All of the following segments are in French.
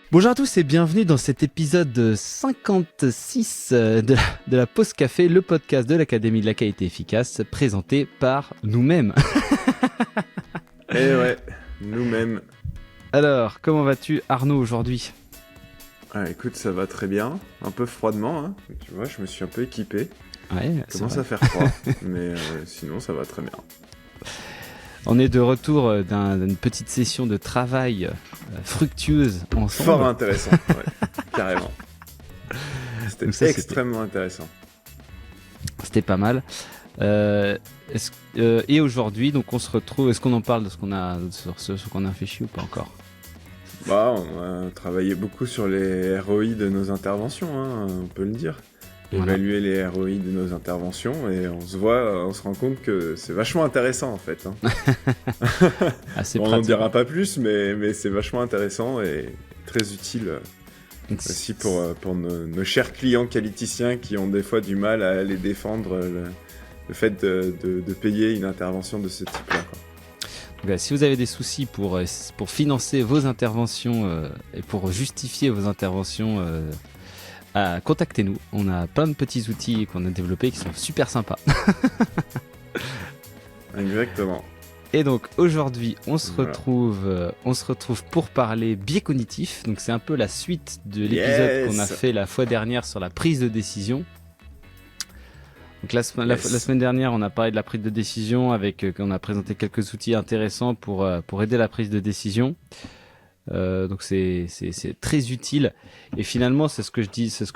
Bonjour à tous et bienvenue dans cet épisode 56 de la Pause Café, le podcast de l'Académie de la qualité efficace, présenté par nous-mêmes. Eh ouais, nous-mêmes. Alors, comment vas-tu Arnaud aujourd'hui ? Ah, écoute, ça va très bien, un peu froidement, hein. Tu vois, je me suis un peu équipé. Ouais, Il commence à faire froid, mais sinon ça va très bien. On est de retour d'une petite session de travail fructueuse ensemble. Fort intéressant, ouais, carrément. C'était Ça, extrêmement intéressant. C'était pas mal. Et aujourd'hui, donc on se retrouve. Est-ce qu'on en parle de ce qu'on a sur ce qu'on a réfléchi ou pas encore ? Bah, on a travaillé beaucoup sur les ROI de nos interventions, hein, on peut le dire. Voilà. Évaluer les ROI de nos interventions et on se rend compte que c'est vachement intéressant en fait. Hein. Assez On n'en pratique. dira pas plus, mais c'est vachement intéressant et très utile aussi pour nos chers clients qualiticiens qui ont des fois du mal à aller défendre le fait de payer une intervention de ce type-là, quoi. Donc, si vous avez des soucis pour financer vos interventions et pour justifier vos interventions, contactez-nous. On a plein de petits outils qu'on a développés qui sont super sympas. Exactement. Et donc aujourd'hui, on se retrouve pour parler biais cognitifs. Donc c'est un peu la suite de l'épisode qu'on a fait la fois dernière sur la prise de décision. Donc la semaine dernière, on a parlé de la prise de décision on a présenté quelques outils intéressants pour aider la prise de décision. Donc c'est très utile. Et finalement, c'est ce que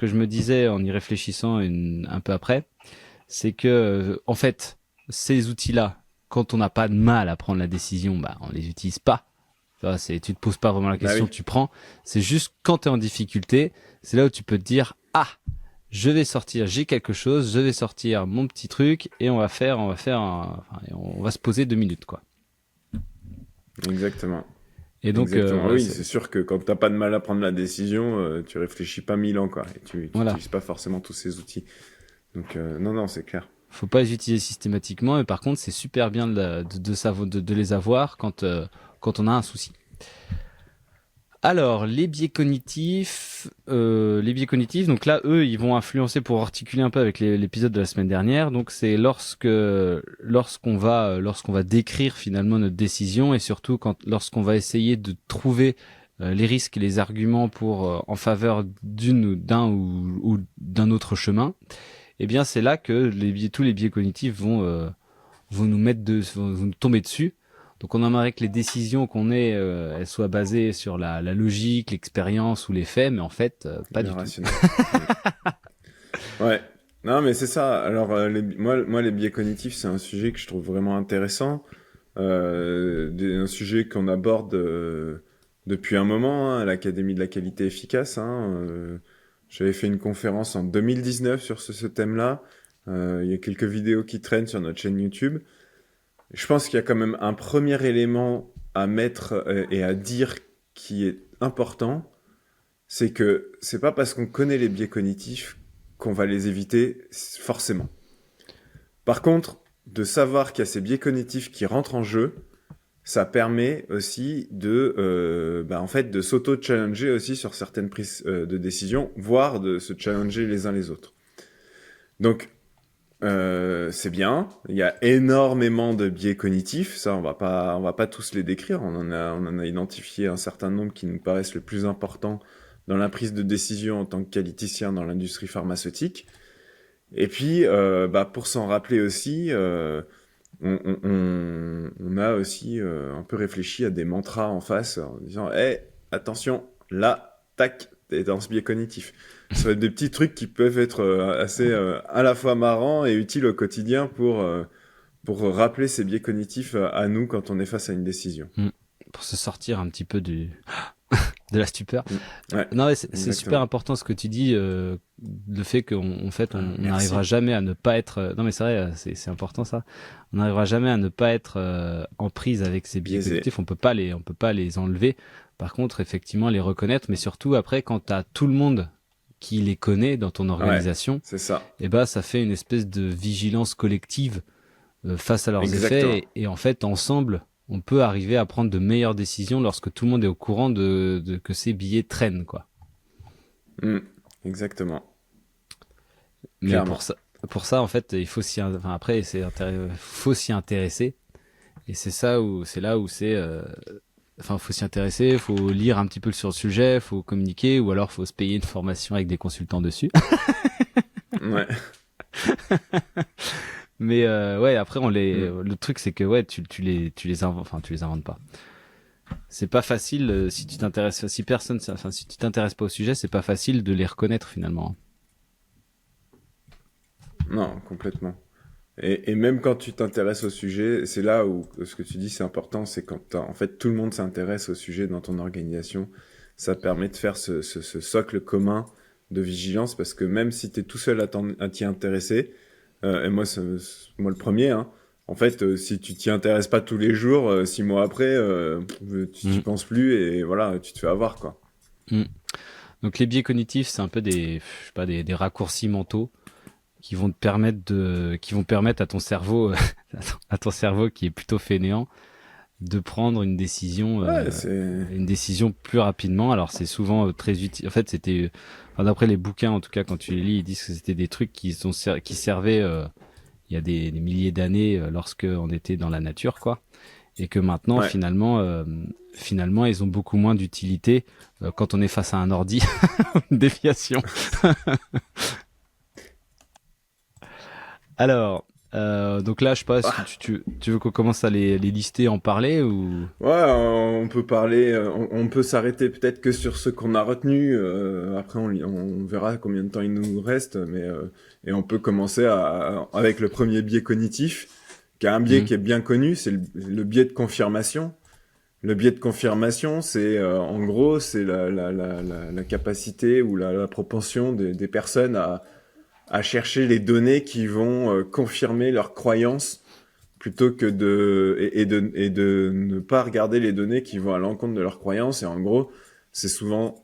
je me disais en y réfléchissant un peu après, c'est que en fait, ces outils-là, quand on n'a pas de mal à prendre la décision, bah on les utilise pas. Tu te poses pas vraiment la question, tu prends. C'est juste quand tu es en difficulté, c'est là où tu peux te dire j'ai quelque chose, je vais sortir mon petit truc et on va se poser 2 minutes, quoi. Exactement. Et donc, oui, c'est sûr que quand t'as pas de mal à prendre la décision, tu réfléchis pas 1000 ans, quoi. Et tu n'utilises pas forcément tous ces outils. Donc, non, c'est clair. Faut pas les utiliser systématiquement, mais par contre, c'est super bien de les avoir quand on a un souci. Alors, les biais cognitifs, donc là, eux, ils vont influencer pour articuler un peu avec l'épisode de la semaine dernière. Donc, c'est lorsqu'on va décrire finalement notre décision et surtout lorsqu'on va essayer de trouver les risques et les arguments en faveur d'un ou d'un autre chemin. Eh bien, c'est là que tous les biais cognitifs vont nous tomber dessus. Donc on aimerait que les décisions qu'on ait, elles soient basées sur la logique, l'expérience ou les faits, mais en fait, pas du tout. Ouais, non mais c'est ça. Alors moi les biais cognitifs, c'est un sujet que je trouve vraiment intéressant. Un sujet qu'on aborde depuis un moment, à l'Académie de la qualité efficace. J'avais fait une conférence en 2019 sur ce thème-là. Il y a quelques vidéos qui traînent sur notre chaîne YouTube. Je pense qu'il y a quand même un premier élément à mettre et à dire qui est important, c'est que c'est pas parce qu'on connaît les biais cognitifs qu'on va les éviter forcément. Par contre, de savoir qu'il y a ces biais cognitifs qui rentrent en jeu, ça permet aussi de s'auto-challenger aussi sur certaines prises de décision, voire de se challenger les uns les autres. Donc, c'est bien. Il y a énormément de biais cognitifs. Ça, on va pas tous les décrire. On en a identifié un certain nombre qui nous paraissent le plus importants dans la prise de décision en tant que qualiticien dans l'industrie pharmaceutique. Et puis, pour s'en rappeler aussi, on a aussi un peu réfléchi à des mantras en face en disant attention, là, tac, t'es dans ce biais cognitif. Ça va être des petits trucs qui peuvent être assez à la fois marrants et utiles au quotidien pour rappeler ces biais cognitifs à nous quand on est face à une décision. Pour se sortir un petit peu de la stupeur. Ouais, non, mais c'est super important ce que tu dis, le fait qu'on n'arrivera jamais à ne pas être... non mais c'est vrai, c'est important ça. On n'arrivera jamais à ne pas être en prise avec ces biais cognitifs. On peut pas les enlever. Par contre, effectivement, les reconnaître, mais surtout après, quand t'as tout le monde qui les connaît dans ton organisation, c'est ça. Et ça fait une espèce de vigilance collective face à leurs effets et en fait ensemble on peut arriver à prendre de meilleures décisions lorsque tout le monde est au courant que ces billets traînent, quoi. Exactement. Mais Clairement. pour ça, en fait, il faut faut s'y intéresser. Et c'est là où faut s'y intéresser, faut lire un petit peu sur le sujet, faut communiquer, ou alors faut se payer une formation avec des consultants dessus. Ouais. Mais ouais, après le truc c'est que ouais, tu les inventes pas. C'est pas facile si tu t'intéresses pas au sujet, c'est pas facile de les reconnaître finalement. Non, complètement. Et même quand tu t'intéresses au sujet, c'est là où ce que tu dis c'est important, c'est quand en fait tout le monde s'intéresse au sujet dans ton organisation, ça permet de faire ce socle commun de vigilance, parce que même si tu es tout seul à t'y intéresser, et moi le premier, hein, en fait si tu t'y intéresses pas tous les jours, 6 mois après, tu y penses plus et voilà, tu te fais avoir, quoi. Donc les biais cognitifs, c'est un peu des raccourcis mentaux qui vont permettre à ton cerveau qui est plutôt fainéant de prendre une décision plus rapidement. Alors c'est souvent très utile. En fait, d'après les bouquins, en tout cas quand tu les lis, ils disent que c'était des trucs qui servaient il y a des milliers d'années lorsque on était dans la nature, quoi. Et que maintenant, finalement, ils ont beaucoup moins d'utilité quand on est face à un ordi. Déviation. Alors, donc là, je sais pas, tu veux qu'on commence à les lister, en parler ou... Ouais, on peut parler, on peut s'arrêter peut-être que sur ce qu'on a retenu. Après, on verra combien de temps il nous reste, mais et on peut commencer avec le premier biais cognitif, qui est un biais qui est bien connu, c'est le biais de confirmation. Le biais de confirmation, c'est en gros, c'est la capacité ou la propension des personnes à chercher les données qui vont confirmer leurs croyances, plutôt que de ne pas regarder les données qui vont à l'encontre de leurs croyances. Et en gros, c'est souvent,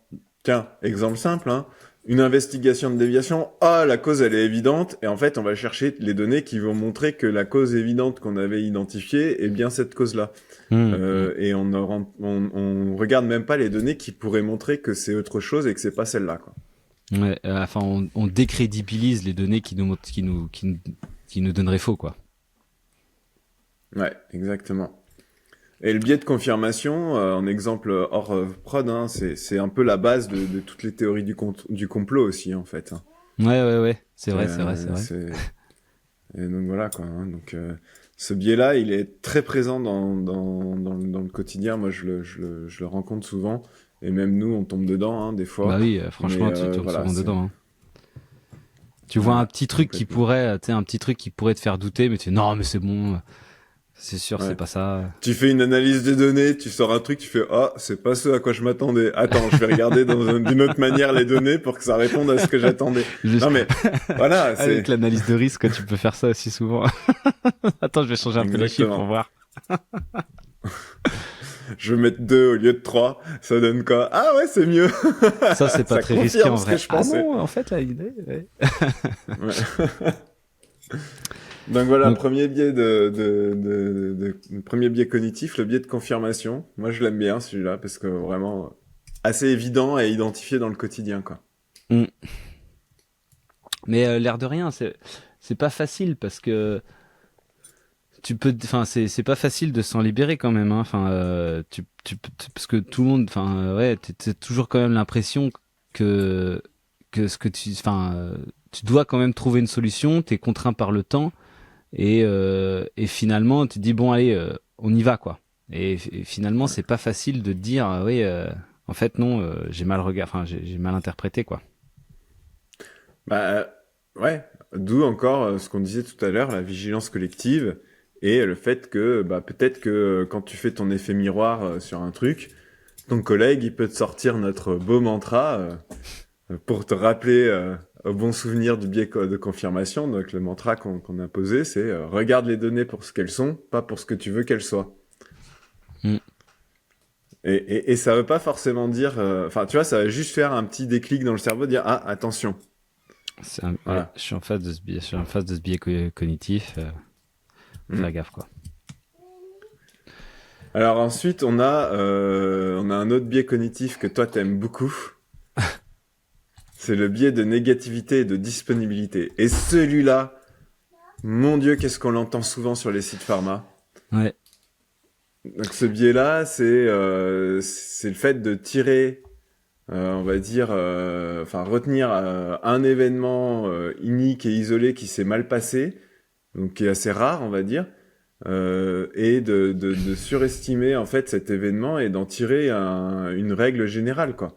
tiens, exemple simple, hein, une investigation de déviation, la cause elle est évidente, et en fait on va chercher les données qui vont montrer que la cause évidente qu'on avait identifiée est bien cette cause-là. Et on regarde même pas les données qui pourraient montrer que c'est autre chose et que c'est pas celle-là, quoi. Ouais, on décrédibilise les données qui nous donneraient faux, quoi. Ouais, exactement. Et le biais de confirmation, en exemple hors prod, hein, c'est un peu la base de toutes les théories du complot aussi, en fait. Hein. Ouais. C'est vrai. Et donc voilà, quoi. Hein. Donc ce biais-là, il est très présent dans le quotidien. Moi, je le rencontre souvent. Et même nous, on tombe dedans, hein, des fois. Bah oui, franchement, tu tombes souvent dedans. Hein. Tu vois un petit truc qui pourrait te faire douter, mais tu dis non, mais c'est bon, c'est sûr, c'est pas ça. Tu fais une analyse des données, tu sors un truc, tu fais c'est pas ce à quoi je m'attendais. Attends, je vais regarder d'une autre manière les données pour que ça réponde à ce que j'attendais. Non mais voilà, avec l'analyse de risque, tu peux faire ça aussi souvent. Attends, je vais changer un peu les chiffres pour voir. Je vais mettre 2 au lieu de 3, ça donne quoi? Ah ouais, c'est mieux. Ça, c'est pas très risqué en vrai. Ah non, en fait, la idée, ouais. Donc voilà, premier biais premier biais cognitif, le biais de confirmation. Moi, je l'aime bien, celui-là, parce que vraiment assez évident et identifié dans le quotidien, quoi. Mais l'air de rien, c'est pas facile parce que c'est pas facile de s'en libérer quand même, hein. Parce que tout le monde, t'as toujours quand même l'impression que ce que tu dois quand même trouver une solution, t'es contraint par le temps et finalement tu te dis bon allez, on y va, quoi. Et finalement c'est pas facile de dire en fait non, j'ai mal interprété, quoi. Bah ouais, d'où encore ce qu'on disait tout à l'heure, la vigilance collective. Et le fait que peut-être que quand tu fais ton effet miroir sur un truc, ton collègue il peut te sortir notre beau mantra pour te rappeler au bon souvenir du biais de confirmation. Donc le mantra qu'on a posé, c'est regarde les données pour ce qu'elles sont, pas pour ce que tu veux qu'elles soient. Et ça veut pas forcément dire, tu vois, ça va juste faire un petit déclic dans le cerveau, dire attention. Voilà. Je suis en face de ce biais cognitif. Faire gaffe, quoi. Alors ensuite, on a un autre biais cognitif que toi t'aimes beaucoup. C'est le biais de négativité et de disponibilité. Et celui-là, mon Dieu, qu'est-ce qu'on l'entend souvent sur les sites pharma. Ouais. Donc ce biais-là, c'est le fait de tirer, on va dire, enfin retenir un événement unique et isolé qui s'est mal passé, donc qui est assez rare, on va dire, et de surestimer en fait cet événement et d'en tirer une règle générale, quoi.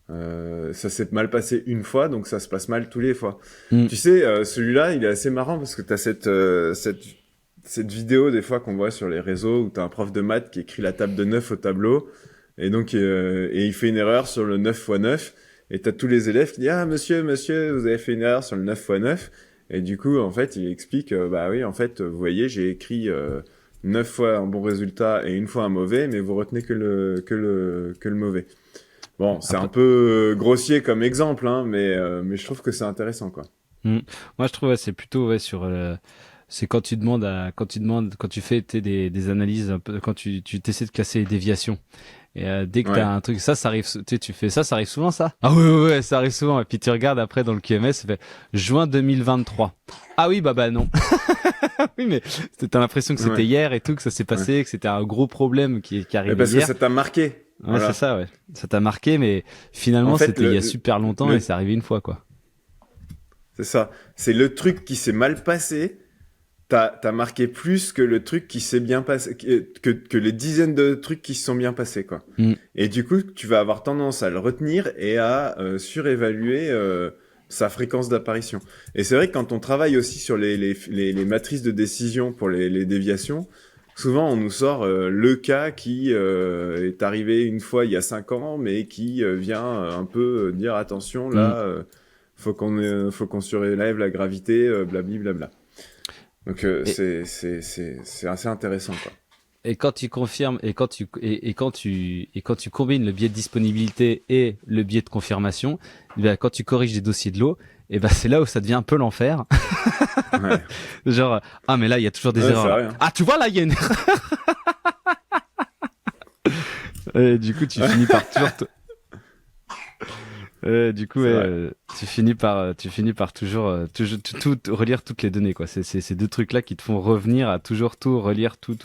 Ça s'est mal passé une fois, donc ça se passe mal tous les fois. Mm. Tu sais, celui-là, il est assez marrant parce que t'as cette vidéo des fois qu'on voit sur les réseaux où t'as un prof de maths qui écrit la table de 9 au tableau et donc et il fait une erreur sur le 9 fois 9 et t'as tous les élèves qui disent ah monsieur vous avez fait une erreur sur le 9 fois 9 et du coup en fait il explique bah oui en fait vous voyez j'ai écrit 9 fois un bon résultat et une fois un mauvais mais vous retenez que le mauvais. Bon, c'est Après, un peu grossier comme exemple, hein, mais je trouve que c'est intéressant, quoi. moi je trouve ouais, c'est plutôt ouais, sur c'est quand tu demandes quand tu fais des analyses un peu quand tu t'essaies de classer les déviations et dès que Ouais. t'as un truc ça arrive tu fais ça arrive souvent ça ah ouais ça arrive souvent et puis tu regardes après dans le QMS ça fait juin 2023 ah oui bah non oui mais t'as l'impression que c'était Ouais. hier et tout que ça s'est Ouais. passé que c'était un gros problème qui Mais arrivait parce que hier ça t'a marqué. ouais c'est Voilà. ça ouais ça t'a marqué mais En finalement fait, c'était il y a super longtemps et le, c'est arrivé une fois quoi. c'est ça. C'est le truc qui s'est mal passé. T'as marqué plus que le truc qui s'est bien passé, que les dizaines de trucs qui se sont bien passés, quoi. Mm. Et du coup, tu vas avoir tendance à le retenir et à surévaluer sa fréquence d'apparition. Et c'est vrai que quand on travaille aussi sur les matrices de décision pour les déviations, souvent on nous sort le cas qui est arrivé une fois il y a 5 ans, mais qui vient un peu dire attention, Mm. là, faut qu'on surélève la gravité, blablabla. Donc Et, c'est assez intéressant, quoi. et quand tu confirmes et quand tu combines le biais de disponibilité et le biais de confirmation, eh bien, quand tu corriges des dossiers de l'eau, et ben c'est là où ça devient un peu l'enfer. Ouais. Genre ah mais là il y a toujours des Ouais, erreurs c'est là. vrai, hein. Ah tu vois là il y a une erreur. Et du coup tu finis par toujours du coup C'est ouais, vrai. tu finis par toujours tout relire toutes les données quoi. C'est ces deux trucs là qui te font revenir à toujours tout relire tout.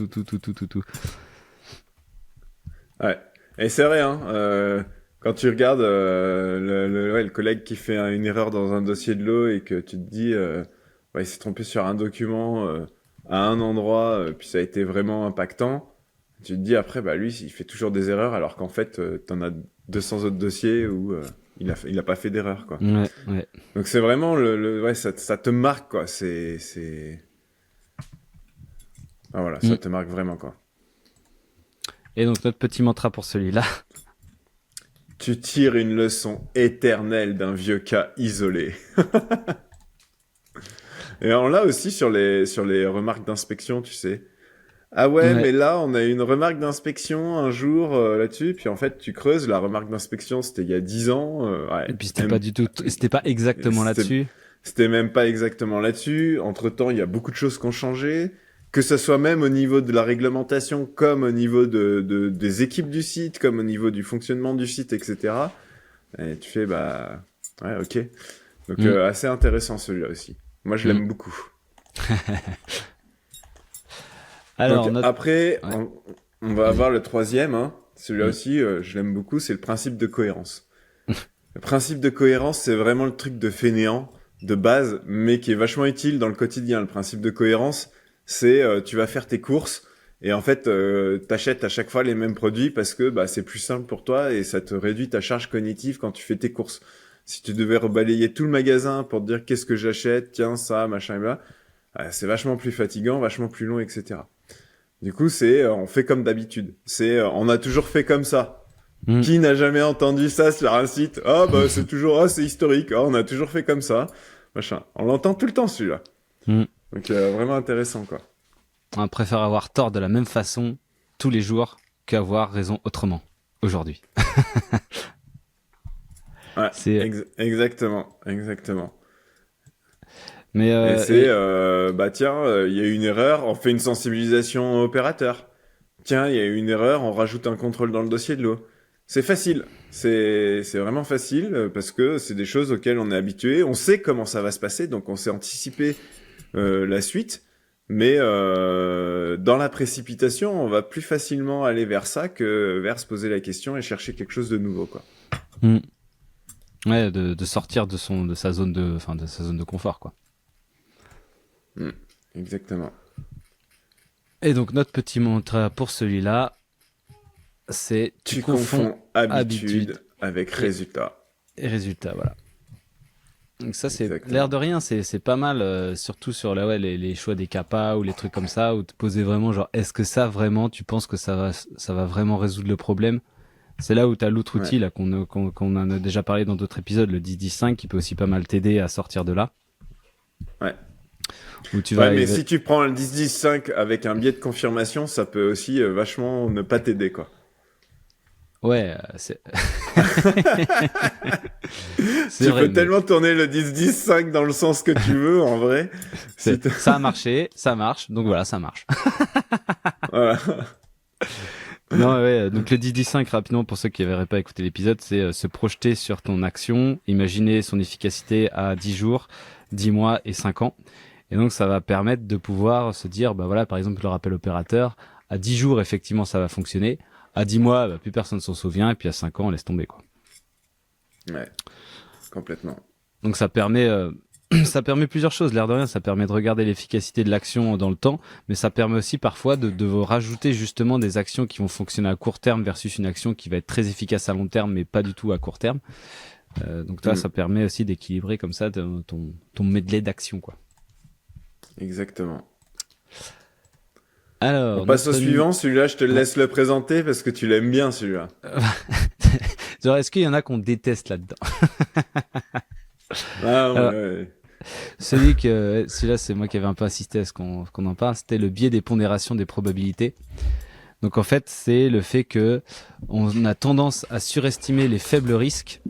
Ouais. Et c'est vrai, hein. Quand tu regardes ouais, le collègue qui fait une erreur dans un dossier de l'eau et que tu te dis, ouais, il s'est trompé sur un document à un endroit, puis ça a été vraiment impactant. Tu te dis après, bah lui, il fait toujours des erreurs, alors qu'en fait, t'en as 200 autres dossiers où il a pas fait d'erreur, quoi. Ouais. Donc c'est vraiment ouais, ça te marque, quoi. Ah, voilà, ça Mm. te marque vraiment, quoi. Et donc notre petit mantra pour celui-là. Tu tires une leçon éternelle d'un vieux cas isolé. Et on l'a aussi sur les remarques d'inspection, tu sais. Ah ouais, Ouais. mais là, on a une remarque d'inspection un jour là-dessus, puis en fait, tu creuses, la remarque d'inspection, c'était il y a 10 ans. Et Ouais, puis c'était pas exactement c'était, là-dessus. c'était même pas exactement là-dessus. Entre-temps, il y a beaucoup de choses qui ont changé, que ce soit même au niveau de la réglementation, comme au niveau des équipes du site, comme au niveau du fonctionnement du site, etc. Et tu fais, bah, ouais, ok. Donc, Mm. assez intéressant celui-là aussi. Moi, je Mm. l'aime beaucoup. Alors Donc, notre après, ouais. on va Vas-y. avoir le troisième. Hein. Celui-là Mm. aussi, je l'aime beaucoup. C'est le principe de cohérence. Le principe de cohérence, c'est vraiment le truc de fainéant, de base, mais qui est vachement utile dans le quotidien. Le principe de cohérence, c'est tu vas faire tes courses et en fait, t'achètes à chaque fois les mêmes produits parce que bah, c'est plus simple pour toi et ça te réduit ta charge cognitive quand tu fais tes courses. Si tu devais rebalayer tout le magasin pour te dire qu'est-ce que j'achète, tiens, ça, machin et bla, c'est vachement plus fatigant, vachement plus long, etc. Du coup, c'est on fait comme d'habitude. C'est on a toujours fait comme ça. Mm. Qui n'a jamais entendu ça sur un site? Ah bah c'est toujours c'est historique. Ah, on a toujours fait comme ça. Machin. On l'entend tout le temps celui-là. Mm. Donc vraiment intéressant quoi. On préfère avoir tort de la même façon tous les jours qu'avoir raison autrement aujourd'hui. Ouais, C'est exactement. mais Et c'est bah tiens, il y a eu une erreur, on fait une sensibilisation opérateur. tiens, il y a eu une erreur, on rajoute un contrôle dans le dossier de l'eau. C'est facile. C'est vraiment facile parce que c'est des choses auxquelles on est habitué. On sait comment ça va se passer, donc on sait anticiper la suite. Mais dans la précipitation, on va plus facilement aller vers ça que vers se poser la question et chercher quelque chose de nouveau, quoi. Ouais, de sortir de sa zone de confort, quoi. Exactement. Et donc notre petit mantra pour celui-là, c'est tu confonds habitude avec résultat. Et résultat, voilà. Donc ça, c'est l'air de rien, c'est pas mal, surtout sur les choix des CAPA ou les trucs comme ça, où te poser vraiment genre, est-ce que ça vraiment, tu penses que ça va vraiment résoudre le problème? C'est là où tu as l'autre outil là qu'on en a déjà parlé dans d'autres épisodes, le 10-10-5, qui peut aussi pas mal t'aider à sortir de là. Ouais. Où tu vas mais si tu prends le 10-10-5 avec un biais de confirmation, ça peut aussi vachement ne pas t'aider, quoi. Ouais, c'est... tu vrai, peux tellement tourner le 10-10-5 dans le sens que tu veux, en vrai. Ça a marché, ça marche, donc voilà, ça marche. Voilà. Non, ouais, donc le 10-10-5, rapidement, pour ceux qui n'avaient pas écouté l'épisode, c'est se projeter sur ton action, imaginer son efficacité à 10 jours, 10 mois et 5 ans. Et donc, ça va permettre de pouvoir se dire, bah voilà, par exemple, le rappel opérateur, à 10 jours, effectivement, ça va fonctionner. À 10 mois, bah, plus personne s'en souvient, et puis à 5 ans, on laisse tomber, quoi. Ouais, complètement. Donc ça permet plusieurs choses, l'air de rien, ça permet de regarder l'efficacité de l'action dans le temps, mais ça permet aussi parfois de rajouter justement des actions qui vont fonctionner à court terme versus une action qui va être très efficace à long terme, mais pas du tout à court terme. Donc là, ça permet aussi d'équilibrer comme ça ton medley d'actions, quoi. Exactement. Alors, on passe au suivant, celui-là je te laisse le présenter parce que tu l'aimes bien celui-là. Genre, est-ce qu'il y en a qu'on déteste là-dedans? Ouais. Celui-là c'est moi qui avais un peu insisté à ce qu'on en parle, c'était le biais des pondérations des probabilités. Donc en fait c'est le fait que on a tendance à surestimer les faibles risques,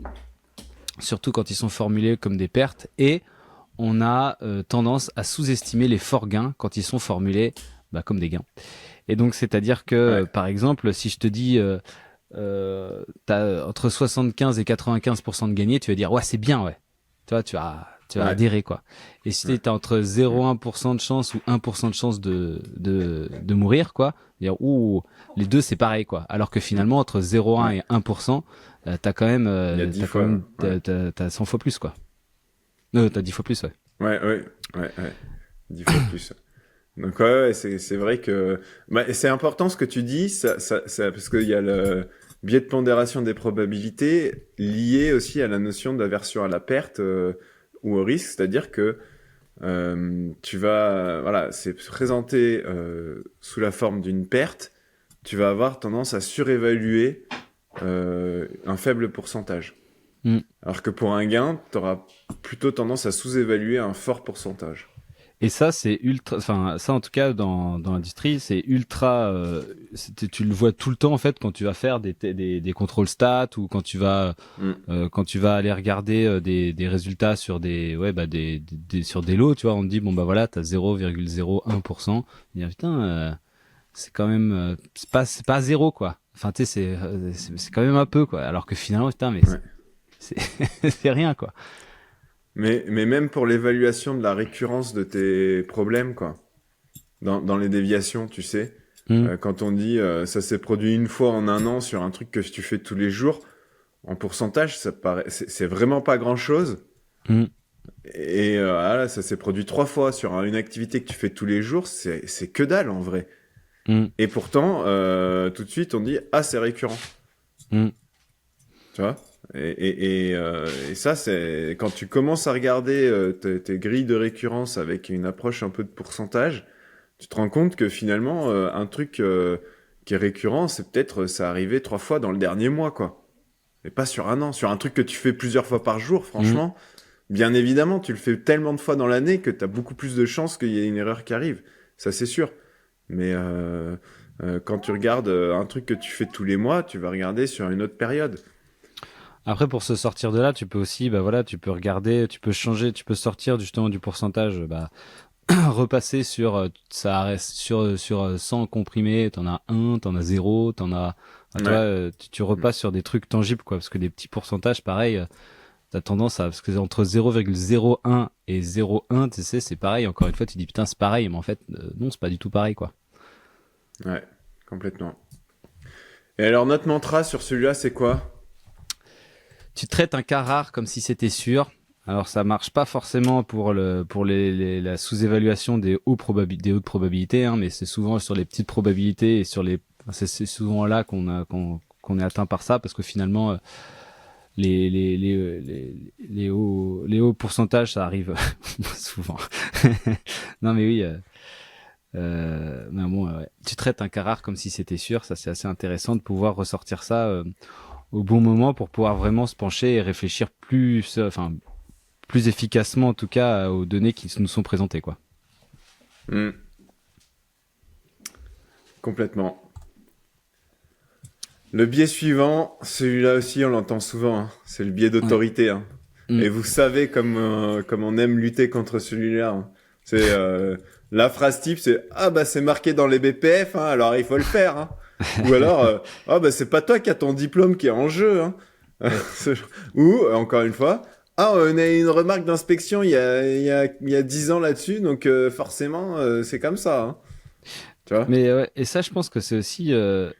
surtout quand ils sont formulés comme des pertes, et on a tendance à sous-estimer les forts gains quand ils sont formulés comme des gains. Et donc c'est-à-dire que par exemple si je te dis t'as entre 75 et 95% de gagné, tu vas dire ouais c'est bien, ouais. Tu vas adhérer, quoi. Et si t'as entre 0,1% de chance ou 1% de chance de mourir, quoi, dire les deux c'est pareil, quoi. Alors que finalement entre 0,1 et 1%, t'as quand même t'as 100 fois plus, quoi. T'as 10 fois plus, ouais. Ouais. 10 fois plus. Donc c'est vrai que c'est important ce que tu dis, ça parce qu'il y a le biais de pondération des probabilités lié aussi à la notion d'aversion à la perte ou au risque, c'est-à-dire que tu vas c'est présenté sous la forme d'une perte, tu vas avoir tendance à surévaluer un faible pourcentage. Alors que pour un gain, tu auras plutôt tendance à sous-évaluer un fort pourcentage. Et ça, c'est ultra. Enfin, ça, en tout cas, dans l'industrie, c'est ultra. Tu le vois tout le temps en fait quand tu vas faire des contrôles stats ou quand tu vas aller regarder des résultats sur sur des lots. Tu vois, on te dit bon bah voilà, t'as 0,01%. Et putain, c'est quand même c'est pas zéro, quoi. Enfin, tu sais, c'est quand même un peu, quoi. Alors que finalement, putain, mais c'est rien, quoi. Mais même pour l'évaluation de la récurrence de tes problèmes, quoi. Dans les déviations, tu sais. Quand on dit ça s'est produit une fois en un an sur un truc que tu fais tous les jours, en pourcentage, c'est vraiment pas grand-chose. Et là, ça s'est produit 3 fois sur une activité que tu fais tous les jours, c'est que dalle en vrai. Et pourtant, tout de suite, on dit c'est récurrent. Tu vois ? Et ça, c'est quand tu commences à regarder tes grilles de récurrence avec une approche un peu de pourcentage, tu te rends compte que finalement, un truc qui est récurrent, c'est peut-être ça arrivé 3 fois dans le dernier mois, quoi. Et pas sur un an. Sur un truc que tu fais plusieurs fois par jour, franchement, bien évidemment, tu le fais tellement de fois dans l'année que tu as beaucoup plus de chances qu'il y ait une erreur qui arrive. Ça, c'est sûr. Mais quand tu regardes un truc que tu fais tous les mois, tu vas regarder sur une autre période. Après, pour se sortir de là, tu peux aussi, tu peux regarder, tu peux changer, tu peux sortir justement du pourcentage, repasser sur ça reste sur 100 comprimés, t'en as 1, t'en as 0, t'en as tu vois, tu repasses sur des trucs tangibles quoi, parce que des petits pourcentages pareil, t'as tendance à parce que entre 0,01 et 0,1 tu sais c'est pareil, encore une fois tu dis putain c'est pareil, mais en fait non c'est pas du tout pareil quoi. Ouais, complètement. Et alors notre mantra sur celui-là c'est quoi? Tu traites un cas rare comme si c'était sûr. Alors ça marche pas forcément pour la sous-évaluation des hautes probabilités, hein, mais c'est souvent sur les petites probabilités et sur c'est souvent là qu'on est atteint par ça parce que finalement les hauts pourcentages ça arrive souvent. Non mais oui. Mais bon, ouais. Tu traites un cas rare comme si c'était sûr, ça c'est assez intéressant de pouvoir ressortir ça au bon moment pour pouvoir vraiment se pencher et réfléchir plus efficacement en tout cas aux données qui nous sont présentées quoi. Complètement. Le biais suivant, celui-là aussi on l'entend souvent, hein. C'est le biais d'autorité. Hein. Et vous savez comme on aime lutter contre celui-là. Hein. C'est la phrase type, c'est ah bah c'est marqué dans les BPF, hein, alors il faut le faire. Hein. Ou alors ah bah c'est pas toi qui as ton diplôme qui est en jeu. Hein. Ou encore une fois, ah on a une remarque d'inspection il y a 10 ans là-dessus, donc forcément c'est comme ça. Hein. Tu vois? Mais ouais, et ça je pense que c'est aussi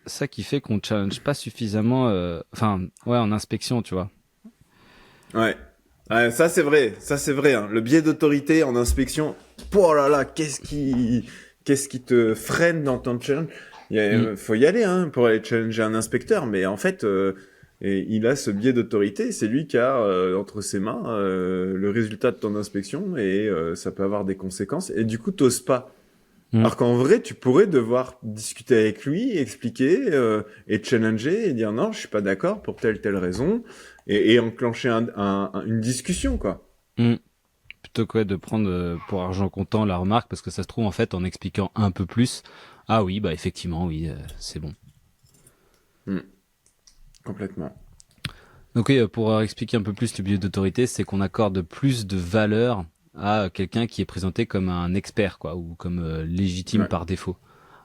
ça qui fait qu'on challenge pas suffisamment en inspection tu vois. Ouais. Ouais, ça c'est vrai, hein. Le biais d'autorité en inspection, oh là là, qu'est-ce qui te freine dans ton challenge? Faut y aller hein, pour aller challenger un inspecteur, mais en fait, et il a ce biais d'autorité, c'est lui qui a entre ses mains le résultat de ton inspection et ça peut avoir des conséquences. Et du coup, t'oses pas. Alors qu'en vrai, tu pourrais devoir discuter avec lui, expliquer et challenger et dire non, je suis pas d'accord pour telle raison et enclencher une discussion quoi. Plutôt que de prendre pour argent comptant la remarque parce que ça se trouve en fait en expliquant un peu plus, ah oui bah effectivement oui c'est bon. Complètement. Donc oui, pour expliquer un peu plus le biais d'autorité, c'est qu'on accorde plus de valeur à quelqu'un qui est présenté comme un expert, quoi, ou comme légitime par défaut.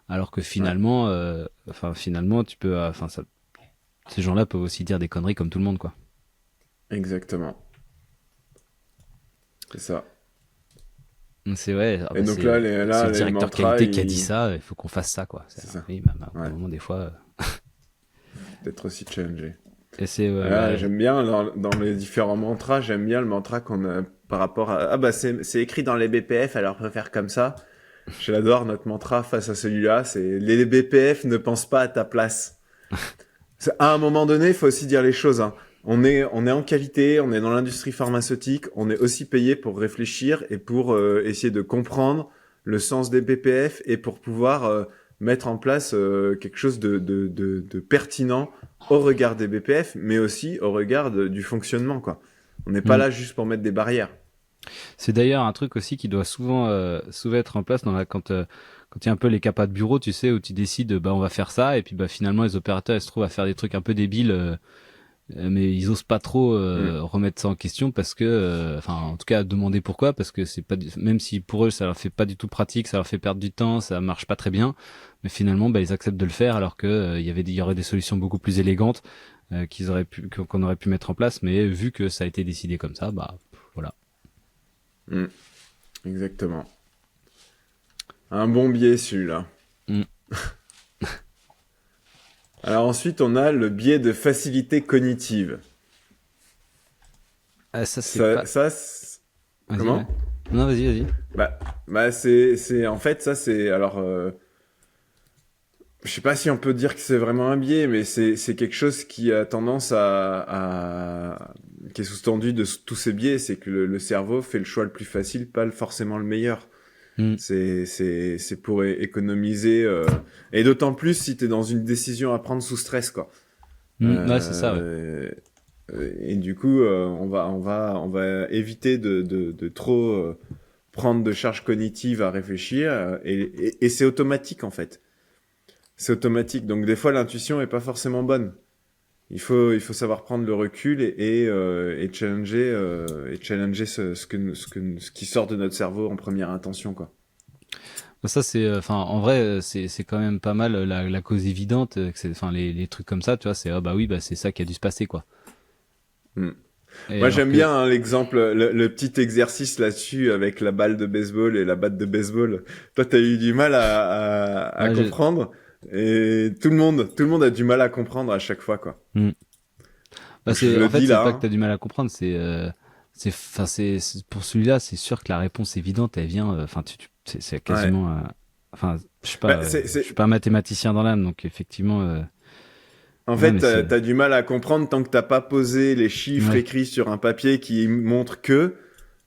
Alors que finalement, finalement, tu peux, ces gens-là peuvent aussi dire des conneries comme tout le monde, quoi. Exactement. C'est ça. C'est vrai. Et donc c'est le directeur mantra, qualité qui a dit ça, il faut qu'on fasse ça, quoi. C'est ça. Oui, vraiment des fois. D'être aussi challengé. Et c'est. J'aime bien dans les différents mantras, j'aime bien le mantra qu'on a par rapport à c'est écrit dans les BPF, alors on peut faire comme ça. Je l'adore notre mantra face à celui-là, c'est les BPF ne pensent pas à ta place. À un moment donné, il faut aussi dire les choses. Hein. On est en qualité, on est dans l'industrie pharmaceutique, on est aussi payé pour réfléchir et pour essayer de comprendre le sens des BPF et pour pouvoir mettre en place quelque chose de pertinent au regard des BPF, mais aussi au regard du fonctionnement, quoi. On n'est pas là juste pour mettre des barrières. C'est d'ailleurs un truc aussi qui doit souvent être en place quand il y a un peu les capas de bureau, tu sais, où tu décides, on va faire ça, et puis finalement les opérateurs ils se trouvent à faire des trucs un peu débiles, mais ils osent pas trop remettre ça en question parce que, en tout cas demander pourquoi, parce que c'est pas, même si pour eux ça leur fait pas du tout pratique, ça leur fait perdre du temps, ça marche pas très bien, mais finalement ils acceptent de le faire alors que il y aurait des solutions beaucoup plus élégantes qu'on aurait pu mettre en place, mais vu que ça a été décidé comme ça, voilà. Exactement. Un bon biais celui-là. Alors ensuite, on a le biais de facilité cognitive. Ça c'est pas... Comment ? Non, vas-y. C'est en fait ça c'est alors je sais pas si on peut dire que c'est vraiment un biais, mais c'est quelque chose qui a tendance qui est sous-tendu de tous ces biais, c'est que le cerveau fait le choix le plus facile, pas forcément le meilleur. C'est pour économiser et d'autant plus si t'es dans une décision à prendre sous stress quoi. Ouais, c'est ça. Ouais. Et du coup, on va éviter de trop prendre de charges cognitives à réfléchir et c'est automatique en fait. C'est automatique. Donc des fois l'intuition est pas forcément bonne. Il faut savoir prendre le recul et challenger ce qui sort de notre cerveau en première intention, quoi. Ça c'est, enfin, en vrai, c'est quand même pas mal la cause évidente. Enfin, les trucs comme ça, tu vois, c'est ah bah oui, bah c'est ça qui a dû se passer, quoi. Et Moi, alors j'aime que, bien l'exemple, le petit exercice là-dessus avec la balle de baseball et la batte de baseball. Toi, t'as eu du mal à ouais, comprendre et tout le monde a du mal à comprendre à chaque fois, quoi. Hmm. Bah Je c'est, le en fait, dis c'est là, pas que hein. t'as du mal à comprendre, enfin, pour celui-là, c'est sûr que la réponse évidente, elle vient, enfin, c'est Ouais. quasiment, enfin, Bah, je suis pas mathématicien dans l'âme, donc effectivement, en ouais, fait, mais c'est, t'as du mal à comprendre tant que t'as pas posé les chiffres ouais, écrits sur un papier qui montrent que.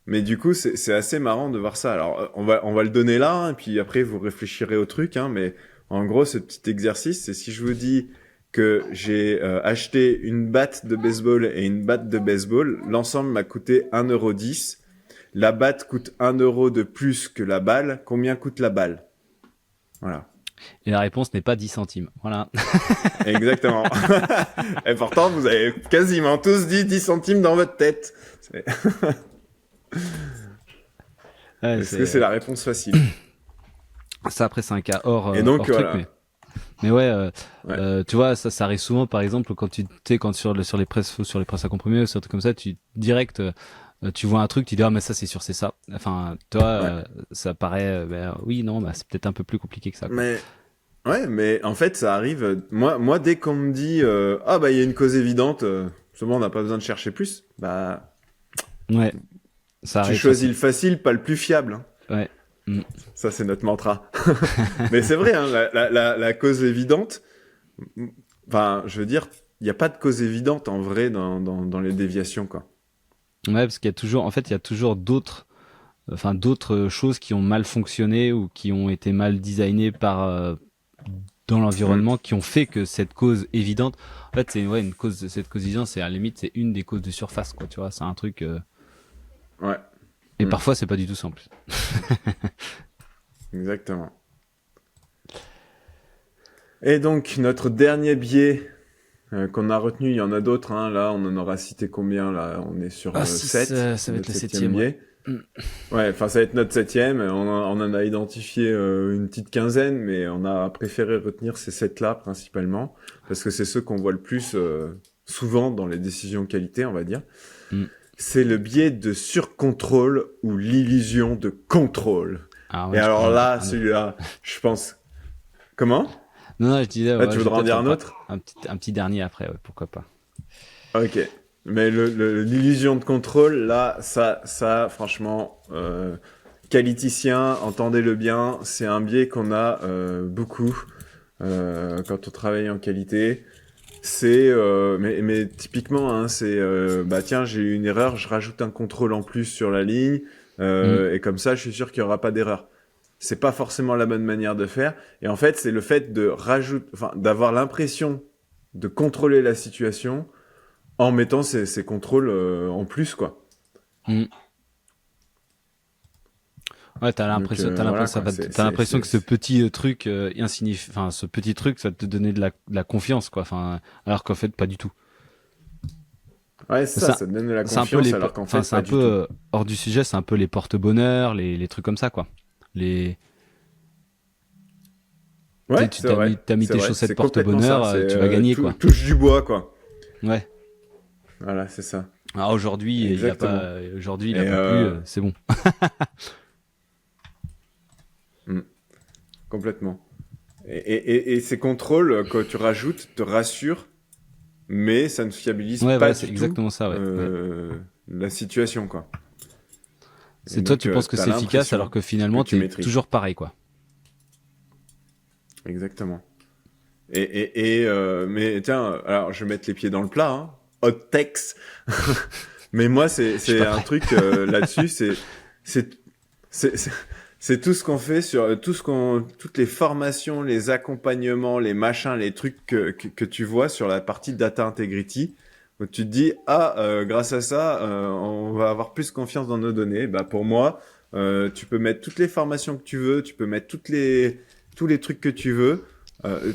Mais du coup, c'est assez marrant de voir ça. Alors, on va le donner là, hein, et puis après, vous réfléchirez au truc, hein, mais en gros, ce petit exercice, c'est si je vous dis que j'ai acheté une batte de baseball et une batte de baseball, l'ensemble m'a coûté 1,10 €. La batte coûte 1 € de plus que la balle. Combien coûte la balle? Voilà. et la réponse n'est pas 10 centimes. Voilà. Exactement. Et pourtant, vous avez quasiment tous dit 10 centimes dans votre tête. Ouais, Est-ce que c'est la réponse facile? ça après, c'est un cas Et donc, hors truc, voilà. mais ouais, Ouais. tu vois, ça arrive souvent, par exemple, quand tu sais, quand sur les presses à comprimer ou sur des trucs comme ça, tu direct, tu vois un truc, tu dis ah mais ça c'est sûr c'est ça. Enfin, toi, Ouais. ça paraît, ben, oui non, bah c'est peut-être un peu plus compliqué que ça, quoi. Mais ouais, mais en fait, ça arrive. Moi, dès qu'on me dit ah bah il y a une cause évidente, seulement on n'a pas besoin de chercher plus. Bah, Ouais, ça tu arrive choisis facile. le facile, pas le plus fiable, hein. Ouais. Mm. Ça, c'est notre mantra. Mais c'est vrai, hein, la cause évidente. Enfin, je veux dire, il n'y a pas de cause évidente en vrai dans les déviations, quoi. Ouais, parce qu'il y a toujours, en fait, il y a toujours d'autres choses qui ont mal fonctionné ou qui ont été mal designées dans Mm. l'environnement qui ont fait que cette cause évidente, en fait, c'est ouais, cette cause évidente, c'est à la limite, c'est une des causes de surface, quoi, tu vois, c'est un truc, Ouais. et Mm. parfois, c'est pas du tout simple. Exactement. Et donc, notre dernier biais qu'on a retenu, il y en a d'autres, hein. Là, on en aura cité combien? Là, on est sur Ah, 6, 7, ça c'est va être notre le septième septième, ouais. biais. Ouais, enfin, ça va être notre septième. On en a identifié une petite quinzaine, mais on a préféré retenir ces 7-là principalement, parce que c'est ceux qu'on voit le plus souvent dans les décisions qualité, on va dire. Mm. C'est le biais de surcontrôle ou l'illusion de contrôle. Ah Et ouais, alors là, celui-là, je pense... Comment? Non, non, je disais, Là, ouais, tu je vais voudrais en peut-être dire un autre? un petit dernier après, ouais, pourquoi pas. Ok. Mais l'illusion de contrôle, là, ça, franchement, qualiticien, entendez-le bien, c'est un biais qu'on a beaucoup quand on travaille en qualité. C'est, mais typiquement, hein, c'est, bah tiens, j'ai eu une erreur, je rajoute un contrôle en plus sur la ligne, Mm. et comme ça, je suis sûr qu'il n'y aura pas d'erreur. C'est pas forcément la bonne manière de faire. Et en fait, c'est le fait de rajouter, enfin, d'avoir l'impression de contrôler la situation en mettant ces contrôles en plus, quoi. Mm. Ouais, Donc t'as voilà, l'impression, quoi. t'as l'impression que ce petit truc enfin, ce petit truc, ça va te donner de la confiance, quoi. Enfin, alors qu'en fait, pas du tout. Ouais, c'est ça, Ça, ça te donne de la c'est un peu confiance alors qu'en enfin, fait, c'est pas un du peu tout. hors du sujet, c'est un peu les porte-bonheur, les trucs comme ça, quoi. Les, Ouais, t'as mis c'est tes vrai, chaussettes c'est complètement ça. porte-bonheur, C'est tu vas gagner, quoi. touche du bois, quoi. Ouais. Voilà, c'est ça. Alors aujourd'hui, Exactement. aujourd'hui, il a Et pas plu, c'est bon. hmm, complètement. Et ces contrôles que tu rajoutes te rassurent, mais ça ne fiabilise Ouais, pas voilà, c'est du tout exactement ça, ouais. Ouais. la situation, quoi. Et C'est toi, donc, tu penses que t'as c'est efficace alors l'impression que que finalement, tu t'es maîtrises. toujours pareil, quoi. Exactement. Mais tiens, alors je vais mettre les pieds dans le plat, hein. Hot takes. Mais moi, Je suis c'est pas un prêt. truc là-dessus, c'est c'est c'est tout ce qu'on fait sur toutes les formations, les accompagnements, les machins, les trucs que tu vois sur la partie data integrity, où tu te dis ah grâce à ça, on va avoir plus confiance dans nos données. Bah pour moi, tu peux mettre toutes les formations que tu veux, tu peux mettre tous les trucs que tu veux.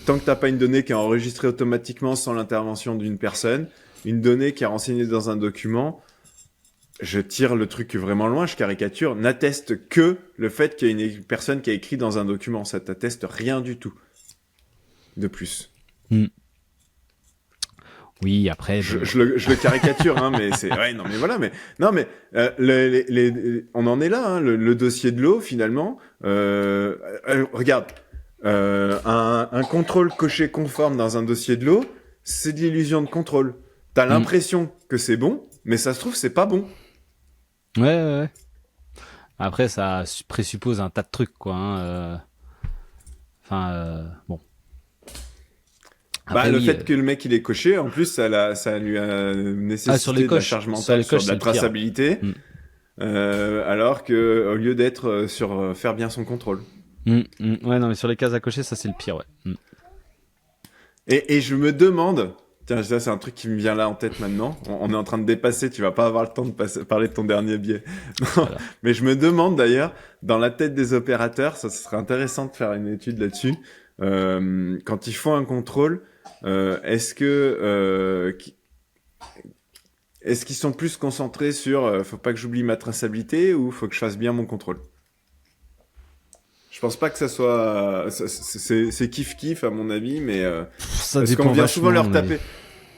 tant que t'as pas une donnée qui est enregistrée automatiquement sans l'intervention d'une personne, une donnée qui est renseignée dans un document, je tire le truc vraiment loin, je caricature, n'atteste que le fait qu'il y a une personne qui a écrit dans un document. Ça t'atteste rien du tout de plus. Oui, après... Je le caricature, hein, mais c'est... Ouais, non, mais voilà, mais... Non, mais on en est là, hein, le dossier de l'eau, finalement. Regarde, un contrôle coché conforme dans un dossier de l'eau, c'est de l'illusion de contrôle. T'as l'impression que c'est bon, mais ça se trouve, c'est pas bon. Ouais. Après, ça présuppose un tas de trucs, quoi. Hein, bon. Après, le fait que le mec il est coché, en plus, ça lui a nécessité de la charge mentale sur de la traçabilité, alors que au lieu d'être sur faire bien son contrôle. Ouais, non, mais sur les cases à cocher, ça c'est le pire, ouais. Et je me demande, tiens, ça c'est un truc qui me vient là en tête maintenant. On est en train de dépasser, tu vas pas avoir le temps de parler de ton dernier biais. Voilà. Mais je me demande d'ailleurs, dans la tête des opérateurs, ça serait intéressant de faire une étude là-dessus. Quand ils font un contrôle, est-ce qu'ils sont plus concentrés sur faut pas que j'oublie ma traçabilité ou faut que je fasse bien mon contrôle? Je pense pas que ça soit c'est kiff à mon avis, mais parce qu'on vient souvent leur taper.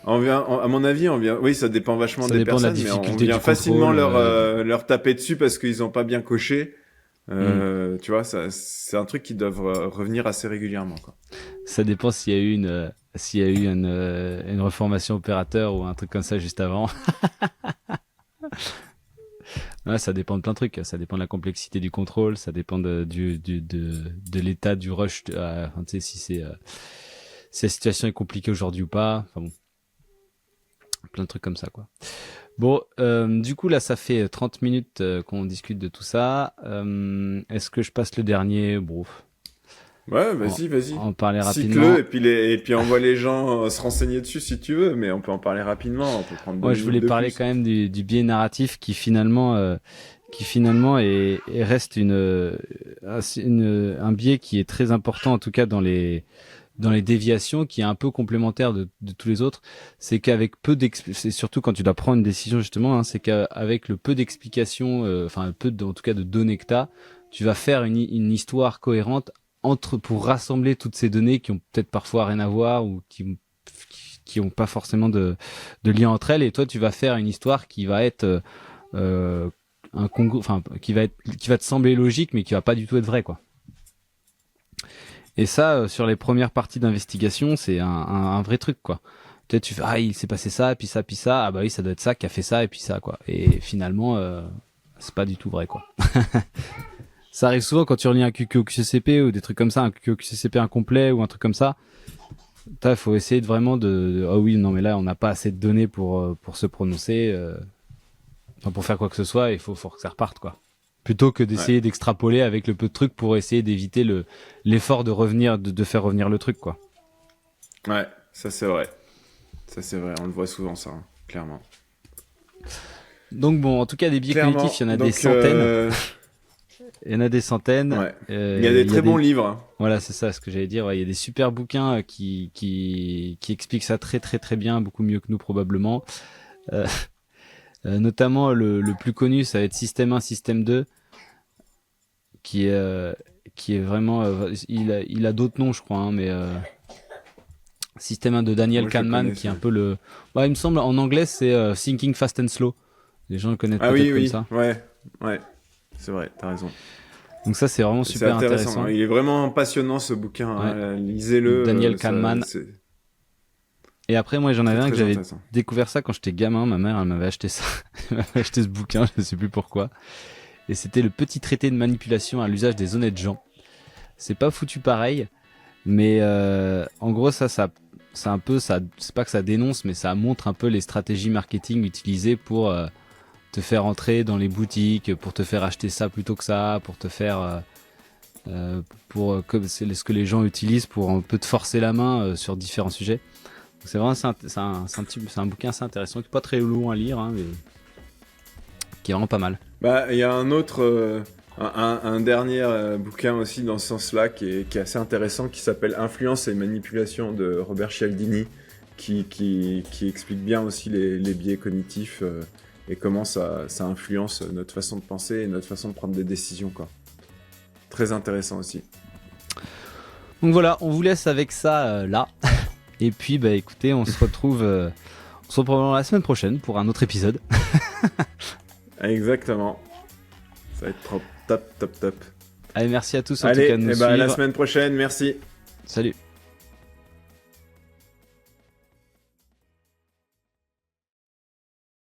À mon avis, oui, ça dépend vachement des personnes, mais on vient facilement leur taper dessus parce qu'ils ont pas bien coché. Tu vois, c'est un truc qui doivent revenir assez régulièrement, quoi. Ça dépend s'il y a eu une reformation opérateur ou un truc comme ça juste avant. Ouais, ça dépend de plein de trucs. Ça dépend de la complexité du contrôle, ça dépend de l'état du rush. Tu sais, si la situation est compliquée aujourd'hui ou pas. Enfin bon, plein de trucs comme ça, quoi. Bon, du coup là, ça fait 30 minutes qu'on discute de tout ça. Est-ce que je passe le dernier? Bon. Ouais, vas-y. En parler rapidement. Cite-le et puis envoie les gens se renseigner dessus si tu veux, mais on peut en parler rapidement. On peut prendre 2 minutes je voulais parler quand même du biais narratif qui finalement reste un biais qui est très important, en tout cas dans les déviations, qui est un peu complémentaire de tous les autres. C'est qu'avec c'est surtout quand tu dois prendre une décision justement, hein, c'est qu'avec le peu d'explications, en tout cas de données que t'as, tu vas faire une histoire cohérente pour rassembler toutes ces données qui ont peut-être parfois rien à voir ou qui ont pas forcément de lien entre elles, et toi tu vas faire une histoire qui va être qui va te sembler logique mais qui va pas du tout être vraie, quoi. Et ça, sur les premières parties d'investigation, c'est un vrai truc, quoi. Peut-être tu fais il s'est passé ça, puis ça, ah bah oui, ça doit être ça qui a fait ça et puis ça, quoi. Et finalement c'est pas du tout vrai, quoi. Ça arrive souvent quand tu relis un QQ au QCCP ou des trucs comme ça, un QQ au QCCP incomplet ou un truc comme ça. Il faut essayer vraiment oui, non mais là on n'a pas assez de données pour se prononcer, pour faire quoi que ce soit, il faut que ça reparte, quoi. Plutôt que d'essayer d'extrapoler avec le peu de trucs pour essayer d'éviter l'effort de faire revenir le truc, quoi. Ouais, ça c'est vrai, on le voit souvent ça, hein, clairement. Donc bon, en tout cas des biais cognitifs, il y en a des centaines. Il y en a des centaines. Ouais. Il y a des très bons livres. Voilà, c'est ça ce que j'allais dire. Ouais, il y a des super bouquins qui expliquent ça très très très bien, beaucoup mieux que nous probablement. Notamment le plus connu, ça va être Système 1, Système 2, qui est vraiment... il a d'autres noms, je crois, hein, mais... Système 1 de Daniel Kahneman, qui est un peu le... il me semble, en anglais, c'est Thinking Fast and Slow. Les gens le connaissent peut-être comme ça. Ouais. C'est vrai, t'as raison. Donc ça, c'est vraiment super intéressant. Il est vraiment passionnant, ce bouquin. Ouais. Hein. Lisez-le. Daniel Kahneman. Et après, moi, j'en avais un que j'avais découvert ça quand j'étais gamin. Ma mère, elle m'avait acheté ça. Elle m'avait acheté ce bouquin, je ne sais plus pourquoi. Et c'était le petit traité de manipulation à l'usage des honnêtes gens. C'est pas foutu pareil, mais en gros, c'est un peu ça. C'est pas que ça dénonce, mais ça montre un peu les stratégies marketing utilisées pour te faire entrer dans les boutiques, pour te faire acheter ça plutôt que ça, pour te faire c'est ce que les gens utilisent pour un peu te forcer la main sur différents sujets. Donc c'est vraiment c'est un bouquin assez intéressant, qui est pas très long à lire, hein, mais qui est vraiment pas mal. Il y a un autre Un dernier bouquin aussi dans ce sens-là qui est assez intéressant, qui s'appelle Influence et manipulation de Robert Cialdini, qui explique bien aussi les biais cognitifs et comment ça influence notre façon de penser et notre façon de prendre des décisions, quoi. Très intéressant aussi. Donc voilà, on vous laisse avec ça là. Et puis bah écoutez, on se retrouve probablement la semaine prochaine pour un autre épisode. Exactement. Ça va être trop top. Allez, merci à tous en tout cas de nous suivre. suivre. À la semaine prochaine, merci. Salut.